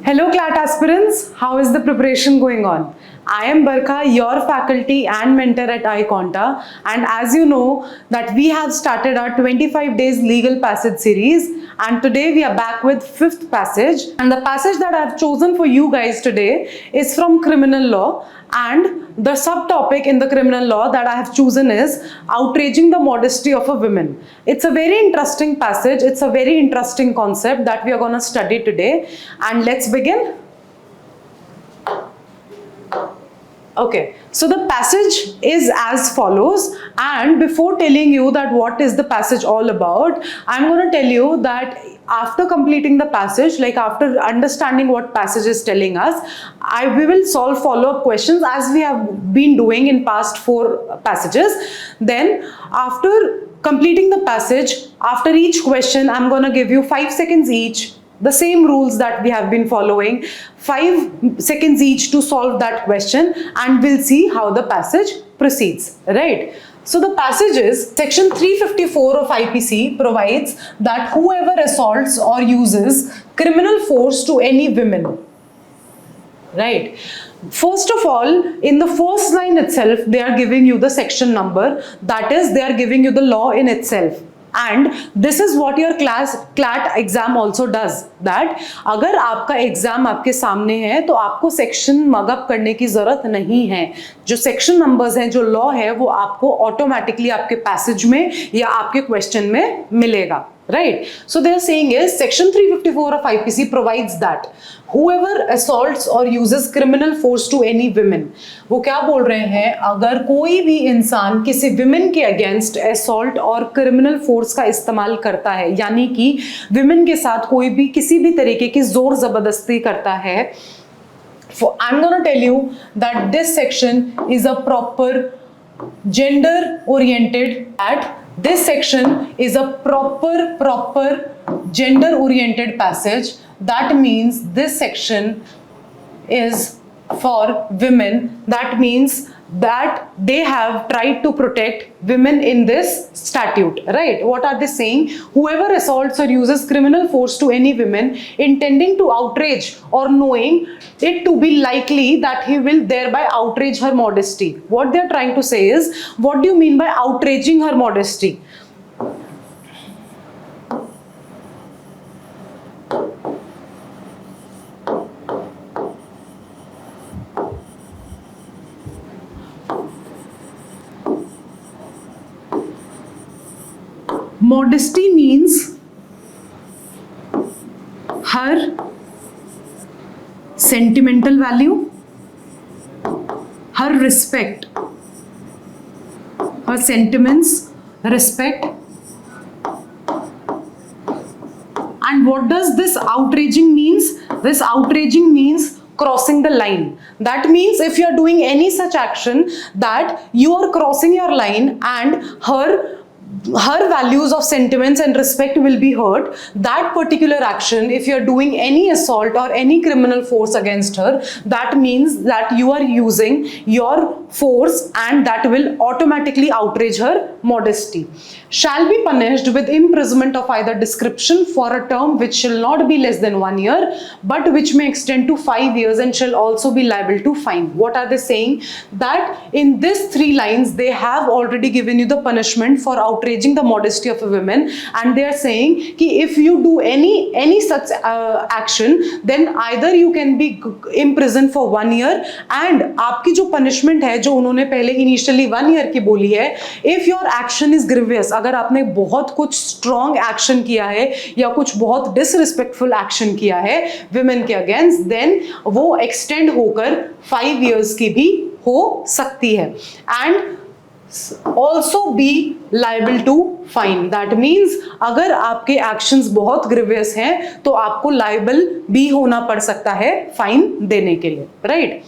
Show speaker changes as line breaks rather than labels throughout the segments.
Hello CLAT aspirants, how is the preparation going on? I am Barkha, your faculty and mentor at iConta, and as you know that we have started our 25 days legal passage series, and today we are back with 5th passage, and the passage that I have chosen for you guys today is from criminal law, and the subtopic in the criminal law that I have chosen is outraging the modesty of a woman. It's a very interesting passage, it's a very interesting concept that we are going to study today, and let's begin. Okay, so the passage is as follows, and before telling you that what is the passage all about, I'm going to tell you that after completing the passage, like after understanding what passage is telling us, we will solve follow-up questions as we have been doing in past 4 passages. Then after completing the passage, after each question, I'm going to give you 5 seconds each. The same rules that we have been following, 5 seconds each to solve that question, and we'll see how the passage proceeds, right? So the passage is, section 354 of IPC provides that whoever assaults or uses criminal force to any women, right? First of all, in the first line itself, they are giving you the section number, that is, they are giving you the law in itself. And this is what your CLAT exam also does, that अगर आपका exam आपके सामने है तो आपको section mug up करने की जरूरत नहीं है. जो सेक्शन नंबर्स हैं, जो लॉ है, वो आपको ऑटोमेटिकली आपके पैसेज में या आपके क्वेश्चन में मिलेगा, right? So they are saying is section 354 of IPC provides that whoever assaults or uses criminal force to any women, वो क्या बोल रहे हैं, अगर कोई भी इंसान किसी विमेन के अगेंस्ट असॉल्ट और क्रिमिनल फोर्स का इस्तेमाल करता है, यानी कि विमेन के साथ कोई भी किसी भी तरीके की जोर जबरदस्ती करता है, I'm going to tell you that this section is a proper gender oriented, this section is a proper gender oriented passage. That means this section is for women. That means that they have tried to protect women in this statute, right? What are they saying? Whoever assaults or uses criminal force to any woman intending to outrage or knowing it to be likely that he will thereby outrage her modesty. What they are trying to say is, what do you mean by outraging her modesty? Modesty means her sentimental value, her respect, her sentiments, respect. And what does this outraging means? This outraging means crossing the line. That means if you are doing any such action that you are crossing your line and her values of sentiments and respect will be hurt, that particular action, if you are doing any assault or any criminal force against her, that means that you are using your force and that will automatically outrage her modesty. Shall be punished with imprisonment of either description for a term which shall not be less than 1 year, but which may extend to 5 years and shall also be liable to fine. What are they saying? That in these 3 lines, they have already given you the punishment for outraging the modesty of a woman, and they are saying कि if you do any such action, then either you can be imprisoned for 1 year, and आपकी जो punishment है, जो उन्होंने पहले initially 1 year की बोली है, if your action is grievous, अगर आपने बहुत कुछ strong action किया है या कुछ बहुत disrespectful action किया है women के against, then वो extend होकर 5 years की भी हो सकती है, and also be liable to fine. That means अगर आपके actions बहुत grievous हैं तो आपको liable भी होना पड़ सकता है fine देने के लिए, right?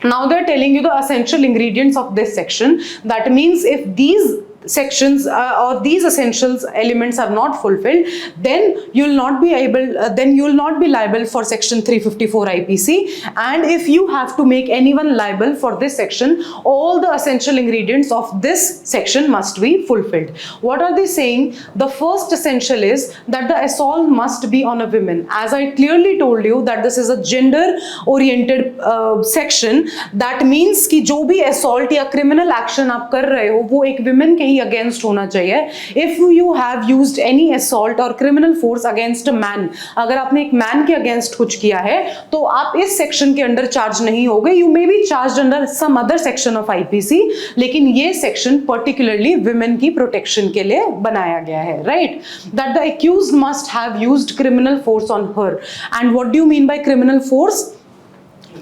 Now they are telling you the essential ingredients of this section. That means if these sections or these essential elements are not fulfilled, then you will not be liable for section 354 IPC. And if you have to make anyone liable for this section, all the essential ingredients of this section must be fulfilled. What are they saying? The first essential is that the assault must be on a woman. As I clearly told you that this is a gender oriented section. That means कि जो भी assault या criminal action आप कर रहे हो वो एक women के ही against होना चाहिए. If you have used any assault or criminal force against a man, अगर आपने एक man के against कुछ किया है तो आप इस section के अंदर charge नहीं होगे. You may be charged under some other section of IPC, लेकिन ये section particularly women की protection के लिए बनाया गया है, right? That the accused must have used criminal force on her. And what do you mean by criminal force?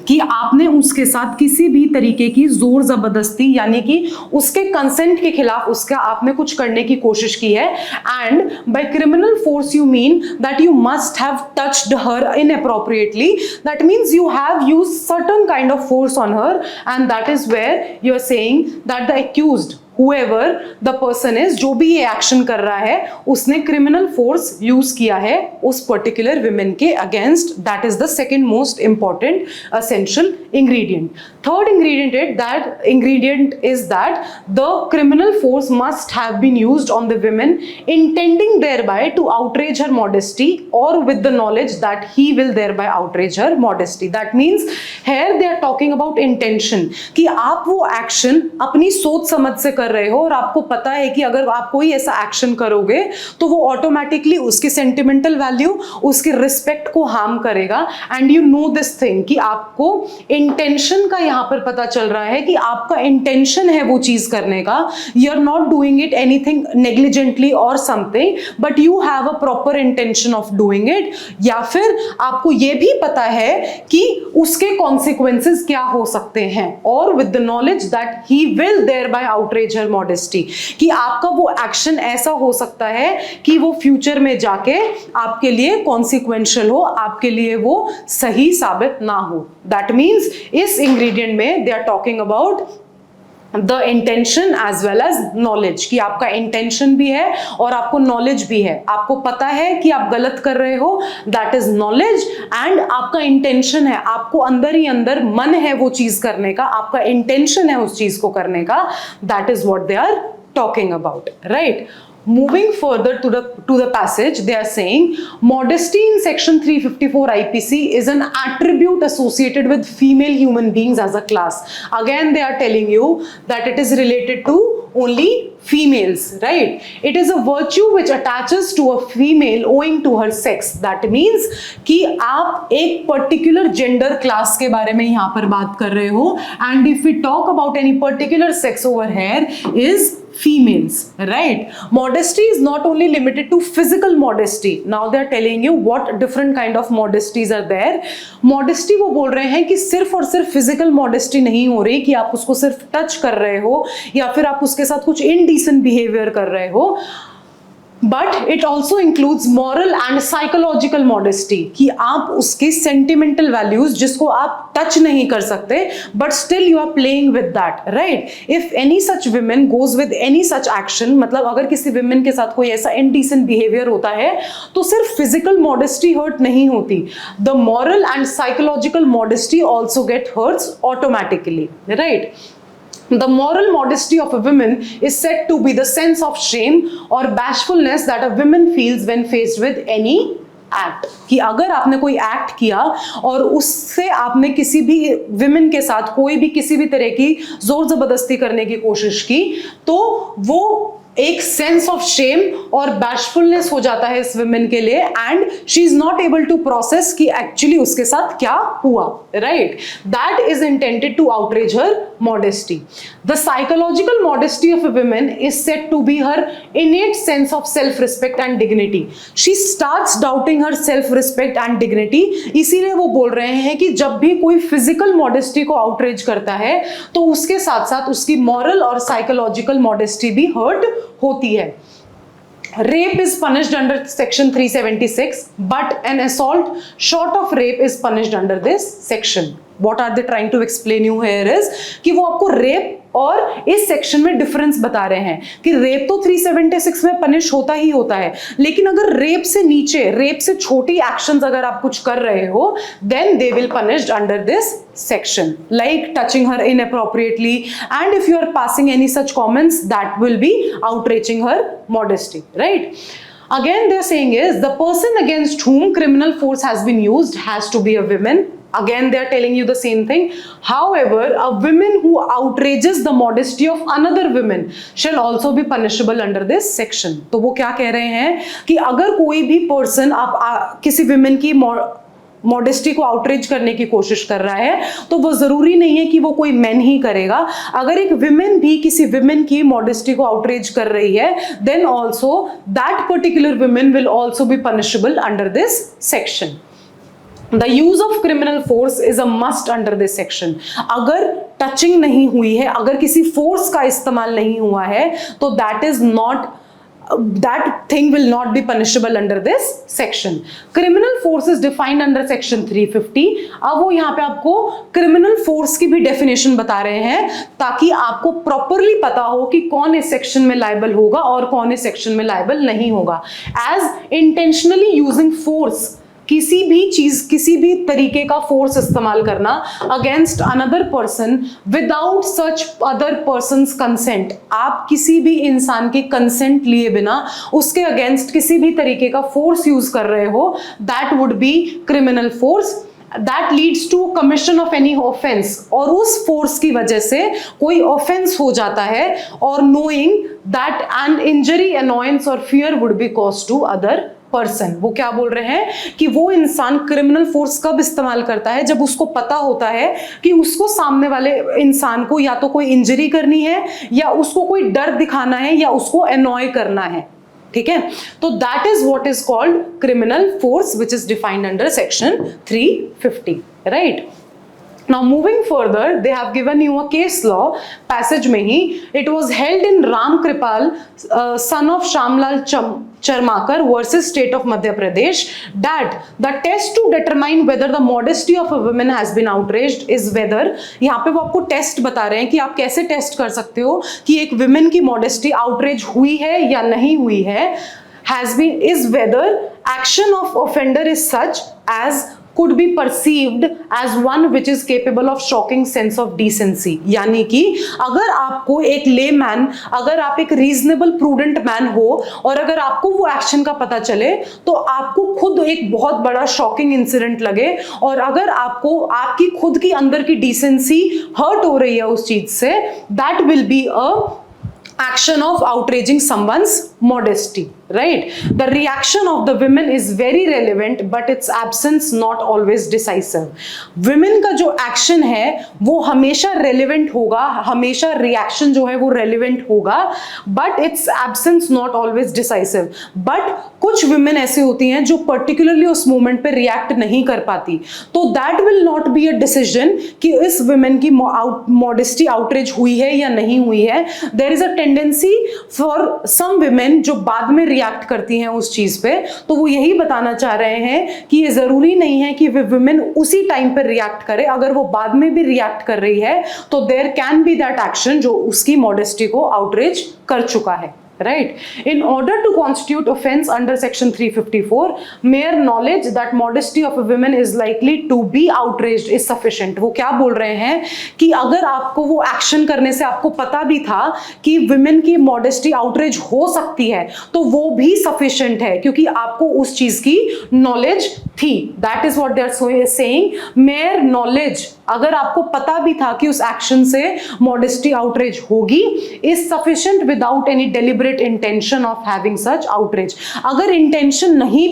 कि आपने उसके साथ किसी भी तरीके की जोर जबरदस्ती यानी कि उसके कंसेंट के खिलाफ उसका आपने कुछ करने की कोशिश की है. And by criminal force you mean that you must have touched her inappropriately. That means you have used certain kind of force on her, and that is where you are saying that the accused, whoever the person is, जो भी ये action कर रहा है उसने criminal force use किया है उस पर्टिकुलर विमेन के against. That is the second most important essential ingredient. Third ingredient is that the criminal force must have been used on the women intending thereby to outrage her modesty or with the knowledge that he will thereby outrage her modesty. That means here they are talking about intention, कि आप वो action अपनी सोच समझ से कर रहे हो और आपको पता है कि अगर आप कोई ऐसा एक्शन करोगे तो वो ऑटोमेटिकली उसकी सेंटिमेंटल वैल्यू, उसके रिस्पेक्ट को हार्म करेगा. And you know this thing कि आपको इंटेंशन का यहां पर पता चल रहा है कि आपका इंटेंशन है वो चीज करने का. You are not doing it anything negligently और something, but you have a proper intention of doing it. या फिर आपको ये भी पता है कि उसके कॉन्सिक्वेंसेस क्या हो सकते हैं, और with the knowledge that he will thereby outrage her modesty, कि आपका वो एक्शन ऐसा हो सकता है कि वो फ्यूचर में जाके आपके लिए कॉन्सिक्वेंशियल हो, आपके लिए वो सही साबित ना हो. दैट मीन्स इस इंग्रेडिएंट में they are talking about the intention as well as knowledge, कि आपका इंटेंशन भी है और आपको नॉलेज भी है. आपको पता है कि आप गलत कर रहे हो, दैट इज नॉलेज, एंड आपका इंटेंशन है, आपको अंदर ही अंदर मन है वो चीज करने का, आपका इंटेंशन है उस चीज को करने का. That is what they are talking about, right? Moving further to the passage, they are saying modesty in section 354 IPC is an attribute associated with female human beings as a class. Again, they are telling you that it is related to only females, right? It is a virtue which attaches to a female owing to her sex. That means कि आप एक particular gender class के बारे में यहाँ पर बात कर रहे हो, and if we talk about any particular sex over here is females, right? Modesty is not only limited to physical modesty. Now they are telling you what different kind of modesties are there. Modesty वो बोल रहे हैं कि सिर्फ और सिर्फ physical modesty नहीं हो रही कि आप उसको सिर्फ टच कर रहे हो या फिर आप उसके साथ कुछ indecent behavior कर रहे हो, but it also includes moral and psychological modesty, कि आप उसकी सेंटिमेंटल वैल्यूज जिसको आप टच नहीं कर सकते but still you are playing with that, right? If any such women goes with any such action, मतलब अगर किसी विमेन के साथ कोई ऐसा इनडिसेंट बिहेवियर होता है तो सिर्फ फिजिकल मॉडेस्टी हर्ट नहीं होती, the moral and psychological modesty also get hurts automatically, right? The moral modesty of a woman is said to be the sense of shame or bashfulness that a woman feels when faced with any act. कि अगर आपने कोई act किया और उससे आपने किसी भी विमेन के साथ कोई भी किसी भी तरह की जोर जबरदस्ती करने की कोशिश की तो वो एक सेंस ऑफ शेम और बैशफुलनेस हो जाता है इस विमेन के लिए, and she is not able to process कि एक्चुअली उसके साथ क्या हुआ, राइट? That is intended to outrage her modesty. The psychological modesty of a women is said to be her innate sense of self respect and dignity. She starts doubting her self respect and dignity. इसीलिए वो बोल रहे हैं कि जब भी कोई physical modesty को आउटरेज करता है तो उसके साथ साथ उसकी मॉरल और साइकोलॉजिकल मॉडेस्टी भी हर्ट होती है. Rape is punished under section 376, but an assault short of rape is punished under this section. What are they trying to explain you here is कि वो आपको rape और इस सेक्शन में डिफरेंस बता रहे हैं कि रेप तो 376 में पनिश होता ही होता है, लेकिन अगर रेप से नीचे, रेप से छोटी एक्शंस अगर आप कुछ कर रहे हो, then they will punished under this section, like touching her inappropriately, and if you are passing any such comments, that will be outraging her modesty, right? Again they are saying is the person against whom criminal force has been used has to be a woman. Again they are telling you the same thing. However, a woman who outrages the modesty of another woman shall also be punishable under this section. तो वो क्या कह रहे हैं कि अगर कोई भी पर्सन आप किसी विमेन की मॉडेस्टी को आउटरीच करने की कोशिश कर रहा है, तो वो जरूरी नहीं है कि वो कोई मैन ही करेगा. अगर एक विमेन भी किसी विमेन की मॉडेस्टी को आउटरीच कर रही है, then also that particular women will also be punishable under this section. The use of criminal force is a must under this section. अगर टचिंग नहीं हुई है, अगर किसी फोर्स का इस्तेमाल नहीं हुआ है, तो that thing will not be punishable under this section. Criminal force is defined under section 350. अब वो यहाँ पे आपको criminal force की भी definition बता रहे हैं, ताकि आपको properly पता हो कि कौन इस section में liable होगा और कौन इस section में liable नहीं होगा. As intentionally using force, किसी भी चीज, किसी भी तरीके का फोर्स इस्तेमाल करना against another person without such other persons consent, आप किसी भी इंसान के कंसेंट लिए बिना उसके अगेंस्ट किसी भी तरीके का फोर्स यूज कर रहे हो, that would be criminal force. That leads to commission of any offense, और उस फोर्स की वजह से कोई ऑफेंस हो जाता है, और knowing that an injury, annoyance और fear would be caused to other person. वो क्या बोल रहे हैं कि वो इंसान क्रिमिनल फोर्स कब इस्तेमाल करता है, जब उसको पता होता है कि उसको सामने वाले इंसान को या तो कोई इंजरी करनी है, या उसको कोई डर दिखाना है, या उसको अनॉय करना है. ठीक है, तो that is what is called criminal force which is defined under section 350, right. Now moving further, they have given you a case law passage में ही. It was held in Ram Kripal, son of Shamlal Charmakar versus State of Madhya Pradesh, that the test to determine whether the modesty of a woman has been outraged is whether, यहाँ पे वो आपको test बता रहे हैं कि आप कैसे टेस्ट कर सकते हो कि एक विमेन की मॉडेस्टी आउटरेज हुई है या नहीं हुई है. Has been is whether action of offender is such as could be perceived as one which is capable of shocking sense of decency. यानी कि अगर आपको एक लेमैन, अगर आप एक रीजनेबल प्रूडेंट मैन हो और अगर आपको वो एक्शन का पता चले, तो आपको खुद एक बहुत बड़ा शॉकिंग इंसिडेंट लगे, और अगर आपको आपकी खुद की अंदर की डिसेंसी हर्ट हो रही है उस चीज से, that will be a action of outraging someone's modesty, right? The reaction of the women is very relevant, but its absence not always decisive. Women का जो action है वो हमेशा relevant होगा, हमेशा reaction जो है वो relevant होगा, but its absence not always decisive. But कुछ women ऐसे होती हैं जो particularly उस moment पे react नहीं कर पाती, तो that will not be a decision कि इस women की modesty outrage हुई है या नहीं हुई है. There is a tendency for some women जो बाद में रिएक्ट करती हैं उस चीज पे, तो वो यही बताना चाह रहे हैं कि ये जरूरी नहीं है कि वे विमेन उसी टाइम पर रिएक्ट करे. अगर वो बाद में भी रिएक्ट कर रही है, तो there can be that action जो उसकी मॉडेस्टी को आउटरीच कर चुका है. Right. In order to constitute offense under section 354, mere knowledge that modesty of a woman is likely to be outraged is sufficient. वो क्या बोल रहे हैं कि अगर आपको वो एक्शन करने से आपको पता भी था कि women की modesty outrage हो सकती है, तो वो भी sufficient है, क्योंकि आपको उस चीज की knowledge थी. That is what they are saying. Mere knowledge, अगर आपको पता भी था कि उस एक्शन से मॉडेस्टी आउटरेज होगी, is sufficient without any deliberate intention of having such outrage. अगर इंटेंशन नहीं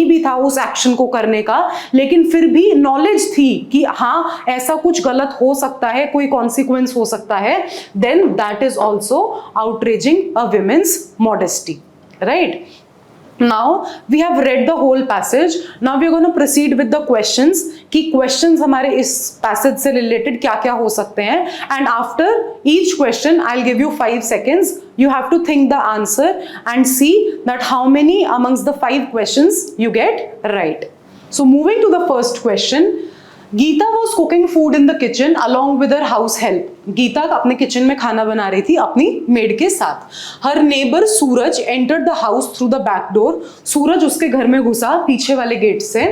भी था उस एक्शन को करने का, लेकिन फिर भी नॉलेज थी कि हाँ ऐसा कुछ गलत हो सकता है, कोई कॉन्सिक्वेंस हो सकता है, then that is also outraging a women's modesty, right. Now we have read the whole passage. Now we are going to proceed with the questions कि questions हमारे इस passage से related क्या क्या हो सकते हैं, and after each question I'll give you 5 seconds. You have to think the answer and see that how many amongst the 5 questions you get right. So moving to the first question, Geeta was cooking food in the kitchen along with her house help. Geeta अपने kitchen में खाना बना रही थी अपनी maid के साथ। Her neighbour Suraj entered the house through the back door. Suraj उसके घर में घुसा पीछे वाले गेट से।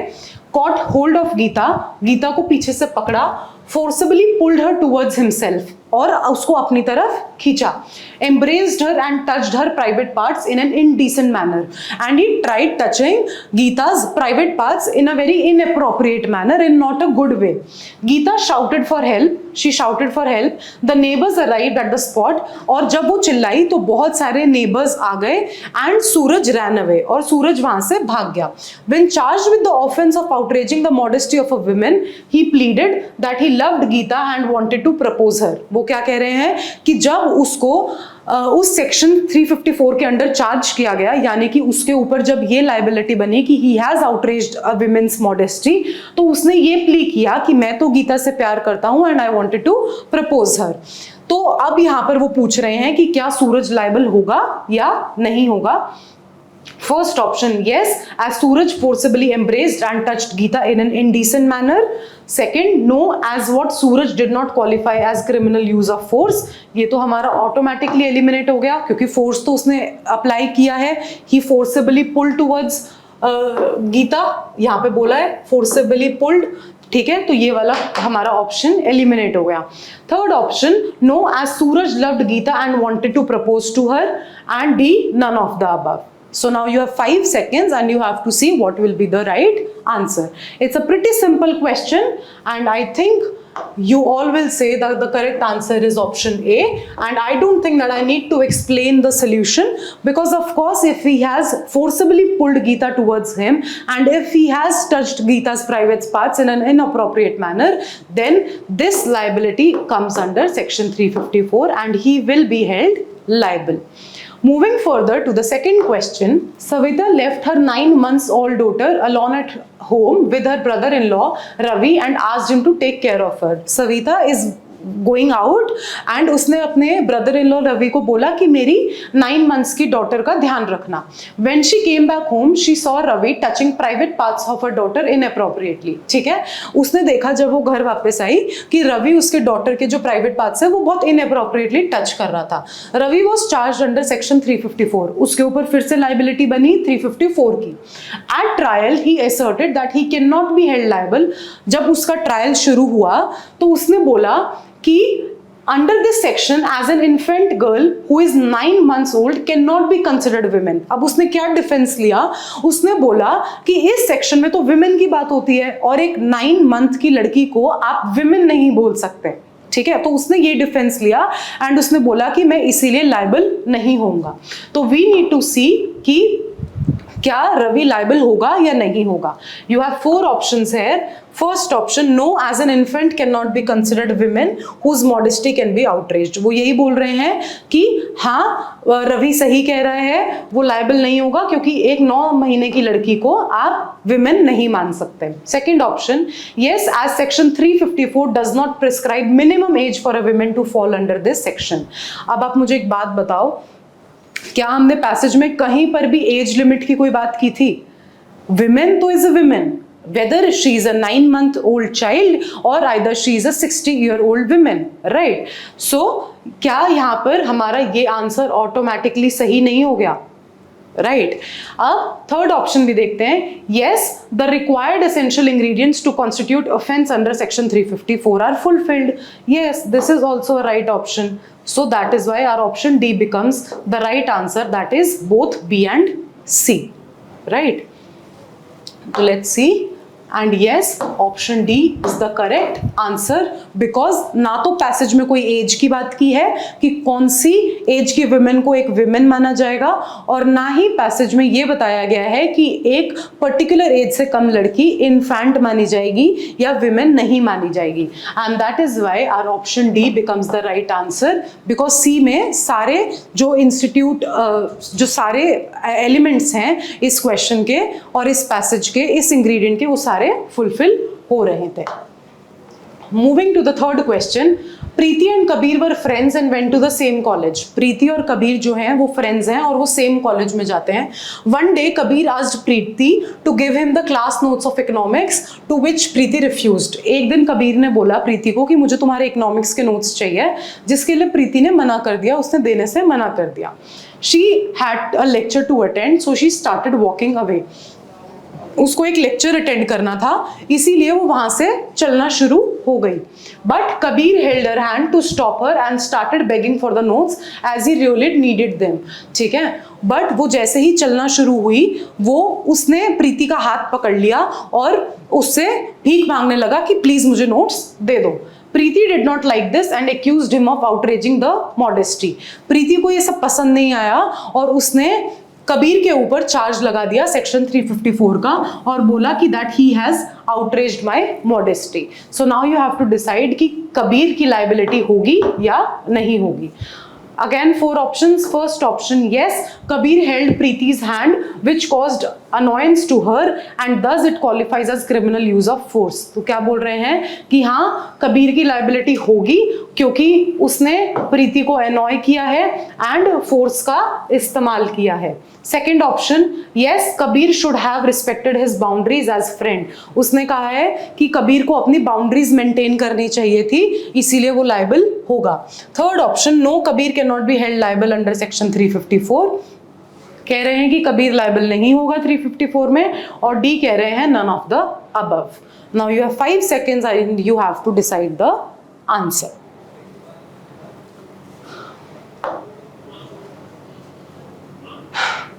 Caught hold of Geeta, Geeta को पीछे से पकड़ा। Forcibly pulled her towards himself, और उसको अपनी तरफ खींचा। embraced her and touched her private parts in an indecent manner, and he tried touching Geeta's private parts in a very inappropriate manner, in not a good way. Geeta shouted for help. She shouted for help. The neighbors arrived at the spot, और जब वो चिल्लाई तो बहुत सारे neighbors आ गए, and Suraj ran away, और सूरज वहां से भाग गया। When charged with the offense of outraging the modesty of a woman, he pleaded that he loved Geeta and wanted to propose her. वो क्या कह रहे हैं कि जब उसको उस सेक्शन 354 के अंडर चार्ज किया गया, यानी कि उसके ऊपर जब ये लाइबिलिटी बनी कि ही has outraged a women's modesty, तो उसने ये प्ली किया कि मैं तो गीता से प्यार करता हूं and I wanted to propose her. तो अब यहां पर वो पूछ रहे हैं कि क्या सूरज लाइबल होगा या नहीं होगा। First option, yes, as Suraj forcibly embraced and touched Geeta in an indecent manner. Second, no, as what Suraj did not qualify as criminal use of force. ये तो हमारा automatically eliminate हो गया, क्योंकि force तो उसने apply किया है। He forcibly pulled towards Geeta, यहाँ पे बोला है forcibly pulled, ठीक है, तो ये वाला हमारा ऑप्शन एलिमिनेट हो गया। Third option, no, as Suraj loved Geeta and wanted to propose to her, and D, none of the above. So now you have 5 seconds and you have to see what will be the right answer. It's a pretty simple question, and I think you all will say that the correct answer is option A, and I don't think that I need to explain the solution, because of course if he has forcibly pulled Geeta towards him and if he has touched Geeta's private parts in an inappropriate manner, then this liability comes under section 354 and he will be held liable. Moving further to the second question, Savita left her 9 months old daughter alone at home with her brother-in-law Ravi and asked him to take care of her. Savita is going out and उसने अपने brother in law Ravi को बोला कि मेरी 9 months की daughter का ध्यान रखना। When she came back home, she saw Ravi touching private parts of her daughter inappropriately. ठीक है, उसने देखा जब वो घर वापस आई कि रवि उसके डॉटर के जो प्राइवेट पार्ट्स है वो बहुत inappropriately टच कर रहा था। Ravi was charged under section 354. उसके ऊपर फिर से liability बनी 354 की। At trial, he asserted that he cannot be held liable. जब उसका ट्रायल शुरू हुआ तो उसने बोला कि under this section as an infant girl who is 9 months old cannot be considered women. अब उसने क्या डिफेंस लिया, उसने बोला कि इस सेक्शन में तो विमेन की बात होती है और एक 9 month की लड़की को आप विमेन नहीं बोल सकते, ठीक है। तो उसने ये डिफेंस लिया एंड उसने बोला कि मैं इसीलिए लाइबल नहीं होऊंगा। तो वी नीड टू सी कि क्या रवि लाइबल होगा या नहीं होगा। यू हैव 4 ऑप्शंस है। First option, no, as an infant can not be considered women whose modesty can be outraged. वो यही बोल रहे हैं कि हाँ रवि सही कह रहे हैं, वो लाइबल नहीं होगा क्योंकि एक 9 महीने की लड़की को आप विमेन नहीं मान सकते। Second option, yes, as section 354 does not prescribe minimum age for a women to fall under this section. अब आप मुझे एक बात बताओ, क्या हमने पैसेज में कहीं पर भी एज लिमिट की कोई बात की थी? विमेन तो is a women, whether she is a 9 month old child और either she is a 60-year-old women, right. So क्या यहाँ पर हमारा ये आंसर ऑटोमेटिकली सही नहीं हो गया? राइट। अब थर्ड ऑप्शन भी देखते हैं। Yes, the required essential ingredients to constitute offence under section 354 are fulfilled. Yes, this is also a right option. So that is why our option D becomes the right answer, that is both B and C, right? So let's see. And yes, option D is the correct answer, because ना तो passage में कोई as की बात की है कि कौन सी एज की विमेन को एक विमेन माना जाएगा, और ना ही पैसेज में ये बताया गया है कि एक पर्टिकुलर एज से कम लड़की इन्फेंट मानी जाएगी या विमेन नहीं मानी जाएगी। And that is why our option D becomes the right answer, because C में सारे जो इंस्टीट्यूट जो सारे एलिमेंट्स हैं इस क्वेश्चन के और इस पैसेज के, इस इंग्रेडिएंट के, वो सारे फुलफिल हो रहे थे। Moving to the third question, Preeti and Kabir were friends and went to the same college. Preeti और कबीर जो हैं वो फ्रेंड्स हैं और वो सेम कॉलेज में जाते हैं. One day Kabir asked Preeti to give him the class notes of economics, to which Preeti refused. एक दिन कबीर ने बोला प्रीति को कि मुझे तुम्हारे इकोनॉमिक्स के नोट्स चाहिए, जिसके लिए प्रीति ने मना कर दिया, उसने देने से मना कर दिया. She had a lecture to attend, so she started walking away. उसको एक लेक्चर अटेंड करना था, इसीलिए वो वहां से चलना शुरू हो गई. But Kabir held her hand to stop her and started begging for the notes as he really needed them. ठीक है, बट वो जैसे ही चलना शुरू हुई वो उसने प्रीति का हाथ पकड़ लिया और उससे भीख मांगने लगा कि प्लीज मुझे नोट्स दे दो. Preeti did not like this and accused him of outraging the modesty. Preeti को ये सब पसंद नहीं आया और उसने कबीर के ऊपर चार्ज लगा दिया सेक्शन 354 का और बोला कि that he has outraged my modesty. So now you have to decide कि कबीर की लायबिलिटी होगी या नहीं होगी. Again, 4 options. First option, yes, Kabir held Preeti's hand, which caused annoyance to her, and thus it qualifies as criminal use of force. तो क्या बोल रहे हैं कि हाँ कबीर की liability होगी क्योंकि उसने प्रीति को annoy किया है and force का इस्तेमाल किया है. Second option, yes, Kabir should have respected his boundaries as friend. उसने कहा है कि कबीर को अपनी boundaries maintain करनी चाहिए थी, इसीलिए वो liable होगा. Third option, no, Kabir cannot be held liable under section 354. कह रहे हैं कि कबीर liable नहीं होगा 354 में, और D कह रहे हैं none of the above. Now you have 5 seconds and you have to decide the answer.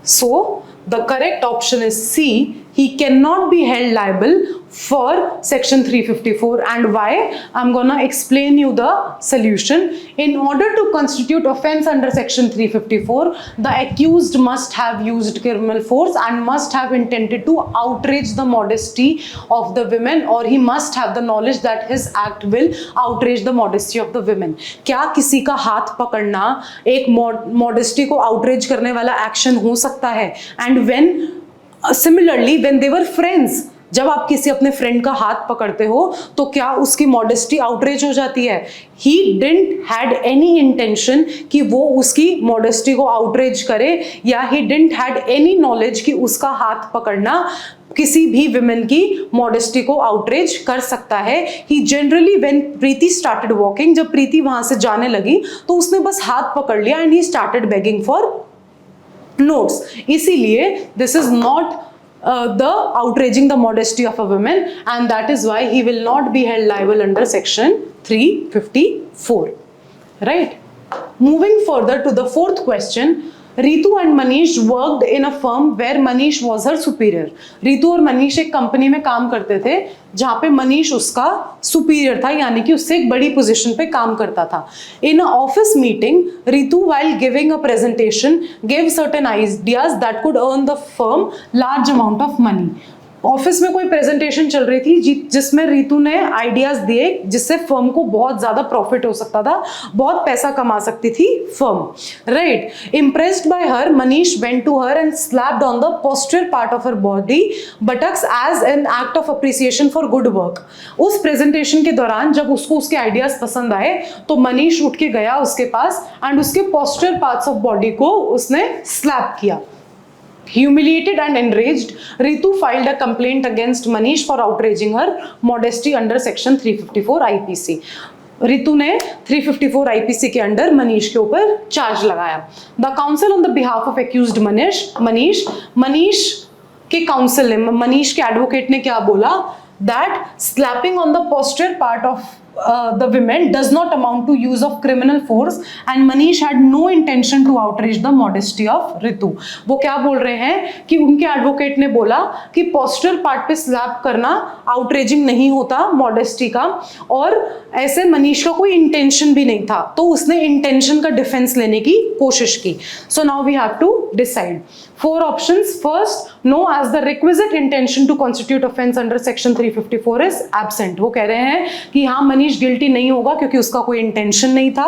So the correct option is C. He cannot be held liable for section 354. And why? I'm gonna explain you the solution. In order to constitute offense under section 354, the accused must have used criminal force and must have intended to outrage the modesty of the women, or he must have the knowledge that his act will outrage the modesty of the women. क्या किसी का हाथ पकड़ना एक modesty को outrage करने वाला action हो सकता है? And when similarly when they were friends, जब आप किसी अपने फ्रेंड का हाथ पकड़ते हो तो क्या उसकी मॉडेस्टी आउटरेज हो जाती है? He didn't had any intention कि वो उसकी मॉडेस्टी को आउटरेज करे, या he didn't had any knowledge कि उसका हाथ पकड़ना किसी भी विमेन की मॉडेस्टी को आउटरेज कर सकता है. He generally when Preeti started walking, जब प्रीति वहां से जाने लगी तो उसने बस हाथ पकड़ लिया and he started begging for notes. इसीलिए this is not the outraging the modesty of a woman, and that is why he will not be held liable under section 354. Right? Moving further to the 4th question, Ritu and Manish worked in a firm where Manish was her superior. Ritu और मनीष एक company में काम करते थे जहाँ पे मनीष उसका superior था, यानी कि उससे एक बड़ी पोजीशन पे काम करता था. In an office meeting, Ritu, while giving a presentation, gave certain ideas that could earn the firm large amount of money. Office में कोई प्रेजेंटेशन चल रही थी जिसमें रितु ने आइडियाज दिए जिससे फर्म को बहुत ज्यादा प्रॉफिट हो सकता था, बहुत पैसा कमा सकती थी firm. Right? Impressed by her, Manish went to her and slapped on the posterior part of her body buttocks as an act of appreciation for good work. उस प्रेजेंटेशन के दौरान जब उसको उसके आइडियाज पसंद आए तो मनीष उठ के गया उसके पास एंड उसके पोस्टीरियर पार्ट्स ऑफ बॉडी को उसने स्लैप किया. Humiliated and enraged, Ritu filed a complaint against Manish for outraging her modesty under section 354 IPC. Ritu ने 354 IPC के अंडर मनीष के ऊपर चार्ज लगाया. The council on the behalf of accused Manish के council ने, मनीष के एडवोकेट ने क्या बोला? That slapping on the posterior part of the women does not amount to use of criminal force and Manish had no intention to outrage the modesty of Ritu. वो क्या बोल रहे हैं कि उनके एडवोकेट ने बोला कि पोस्टीरियर पार्ट पे स्लैप करना आउटरेजिंग नहीं होता मॉडेस्टी का, और ऐसे मनीष का कोई इंटेंशन भी नहीं था, तो उसने इंटेंशन का डिफेंस लेने की कोशिश की. So now we have to decide. 4 options. First, no, as the requisite intention to constitute offense under section 354 is absent. वो कह रहे हैं कि हाँ मनीष गिल्टी नहीं होगा क्योंकि उसका कोई इंटेंशन नहीं था.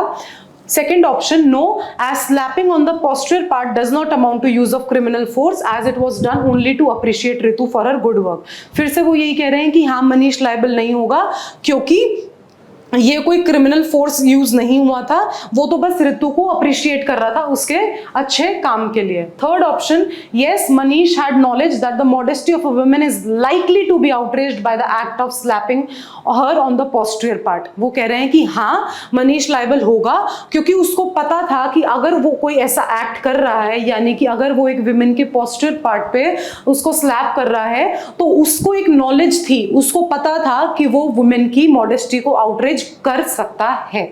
Second option, no, as slapping on the posterior part does not amount to use of criminal force as it was done only to appreciate Ritu for her good work. फिर से वो यही कह रहे हैं कि हाँ मनीष लायबल नहीं होगा क्योंकि ये कोई क्रिमिनल फोर्स यूज नहीं हुआ था, वो तो बस ऋतु को अप्रिशिएट कर रहा था उसके अच्छे काम के लिए। Third option, yes Manish had knowledge that the modesty of a woman is likely to be outraged by the act of slapping her on the posterior part. वो कह रहे हैं कि हाँ मनीष लायबल होगा क्योंकि उसको पता था कि अगर वो कोई ऐसा एक्ट कर रहा है, यानी कि अगर वो एक विमेन के पोस्टीरियर पार्ट पे उसको स्लैप कर रहा है, तो उसको एक नॉलेज थी, उसको पता था कि वो वुमेन की मॉडेस्टी को आउटरेज कर सकता है।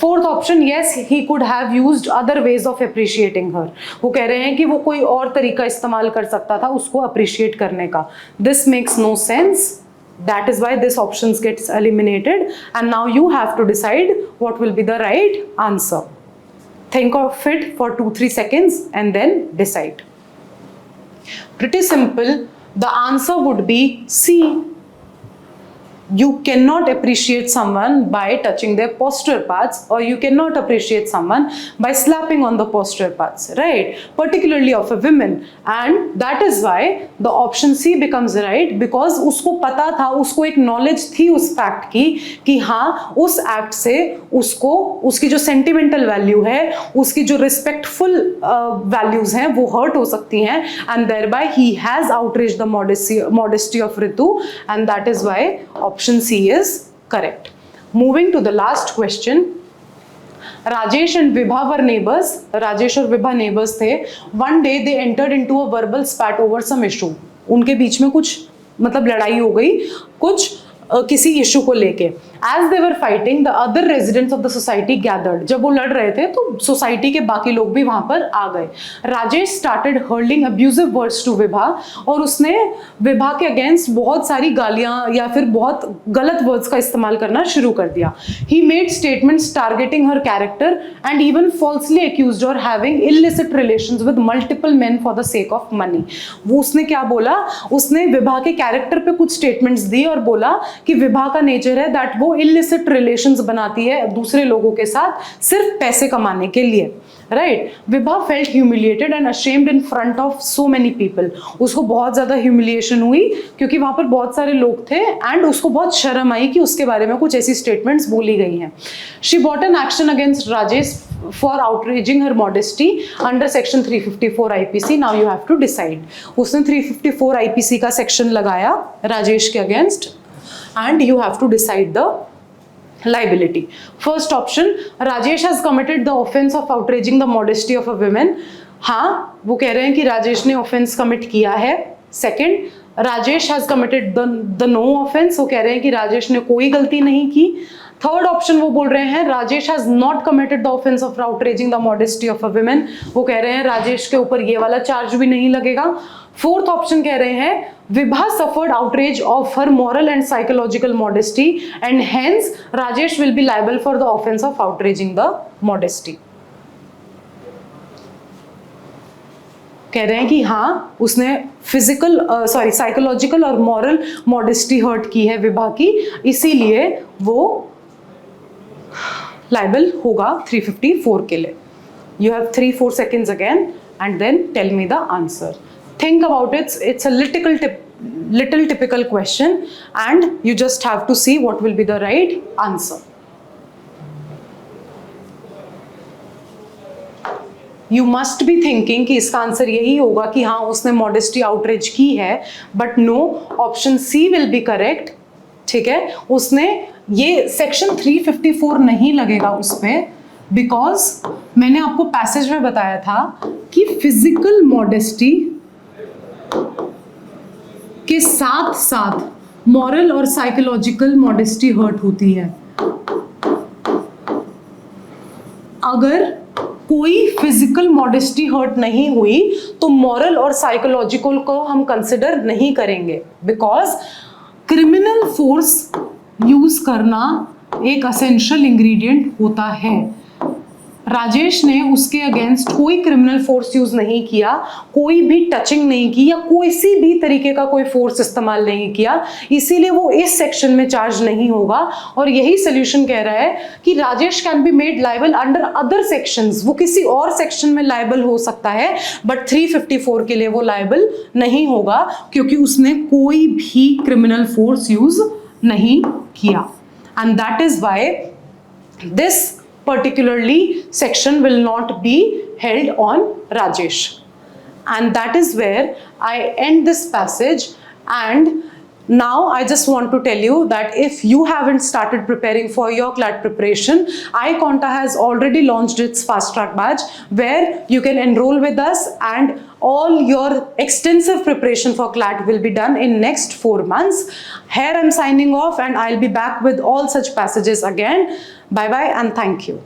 Fourth option, yes he could have used other ways of appreciating her. वो कह रहे हैं कि वो कोई और तरीका इस्तेमाल कर सकता था उसको अप्रिशिएट करने का। This makes no sense, that is why this options gets eliminated, and now you have to decide what will be the right answer. Think of it for 2-3 seconds and then decide. Pretty simple. The answer would be C. You cannot appreciate someone by touching their posterior parts, or you cannot appreciate someone by slapping on the posterior parts, right? Particularly of a woman, and that is why the option C becomes right, because उसको पता था, उसको एक knowledge थी उस fact की कि हाँ उस act से उसको उसकी जो sentimental value है, उसकी जो respectful values हैं वो hurt हो सकती हैं, and thereby he has outraged the modesty of Ritu, and that is why option C is correct. Moving to the last question. Rajesh and Vibha were neighbors. Rajesh और Vibha neighbors थे. One day they entered into a verbal spat over some issue. उनके बीच में कुछ मतलब लड़ाई हो गई कुछ किसी इशू को लेके। As they were fighting, the other residents of the society gathered. जब वो लड़ रहे थे तो सोसाइटी के बाकी लोग भी वहां पर आ गए। Rajesh started hurling abusive words to Vibha, और उसने विभा के अगेंस्ट बहुत सारी गालियां या फिर बहुत गलत वर्ड्स का इस्तेमाल करना शुरू कर दिया। He made statements targeting her character and even falsely accused her having illicit relations with multiple men for the sake of money. वो उसने क्या बोला, उसने विभा के कैरेक्टर पे कुछ स्टेटमेंट्स दी और बोला कि विभा का नेचर है दैट वो इलिसिट रिलेशंस बनाती है दूसरे लोगों के साथ सिर्फ पैसे कमाने के लिए, right? Vibha felt humiliated and ashamed in front of so many people. उसको बहुत ज्यादा ह्यूमिलिएशन हुई क्योंकि वहां पर बहुत सारे लोग थे, एंड उसको बहुत शर्म आई कि उसके बारे में कुछ ऐसी स्टेटमेंट्स बोली गई हैं। She bought an action against Rajesh for outraging her modesty under section 354 IPC. Now you have to decide. उसने 354 IPC का सेक्शन लगाया राजेश के against, and you have to decide the liability. First option, Rajesh has committed the offense of outraging the modesty of a woman. हाँ, वो कह रहे हैं कि राजेश ने offense commit किया है। Second, Rajesh has committed the no offense. वो कह रहे हैं कि राजेश ने कोई गलती नहीं की। थर्ड ऑप्शन वो बोल रहे हैं Rajesh has not committed the offence of outraging the modesty of a woman. वो कह रहे हैं राजेश के ऊपर ये वाला चार्ज भी नहीं लगेगा। फोर्थ ऑप्शन कह रहे हैं Vibha suffered outrage of her moral and psychological modesty and hence Rajesh will be liable for the offence of outraging the modesty. कह रहे हैं कि हाँ उसने साइकोलॉजिकल और मॉरल मॉडेस्टी हर्ट की है विभा की, इसीलिए वो लायबल होगा 354 के लिए। You have 3-4 seconds again and then tell me the answer. Think about it. It's a little typical question and you just have to see what will be the right answer. You must be thinking कि इसका answer यही होगा कि हाँ उसने modesty outrage की है, but no, option C will be correct. ठीक है, उसने ये सेक्शन 354 नहीं लगेगा उस पर, बिकॉज मैंने आपको पैसेज में बताया था कि फिजिकल मॉडेस्टी के साथ साथ मॉरल और साइकोलॉजिकल मॉडेस्टी हर्ट होती है। अगर कोई फिजिकल मॉडेस्टी हर्ट नहीं हुई तो मॉरल और साइकोलॉजिकल को हम कंसिडर नहीं करेंगे, बिकॉज क्रिमिनल फोर्स यूज करना एक असेंशियल इंग्रेडिएंट होता है। राजेश ने उसके अगेंस्ट कोई क्रिमिनल फोर्स यूज नहीं किया, कोई भी टचिंग नहीं की या कोई सी भी तरीके का कोई फोर्स इस्तेमाल नहीं किया, इसीलिए वो इस सेक्शन में चार्ज नहीं होगा। और यही सोल्यूशन कह रहा है कि Rajesh can be made liable under other sections. वो किसी और सेक्शन में लायबल हो सकता है, बट 354 के लिए वो लायबल नहीं होगा क्योंकि उसने कोई भी क्रिमिनल फोर्स यूज नहीं किया। and that is why this particularly section will not be held on Rajesh. And that is where I end this passage. And now I just want to tell you that if you haven't started preparing for your CLAT preparation, iConta has already launched its fast track batch where you can enroll with us, and all your extensive preparation for CLAT will be done in next 4 months. Here I'm signing off, and I'll be back with all such passages again. Bye bye and thank you.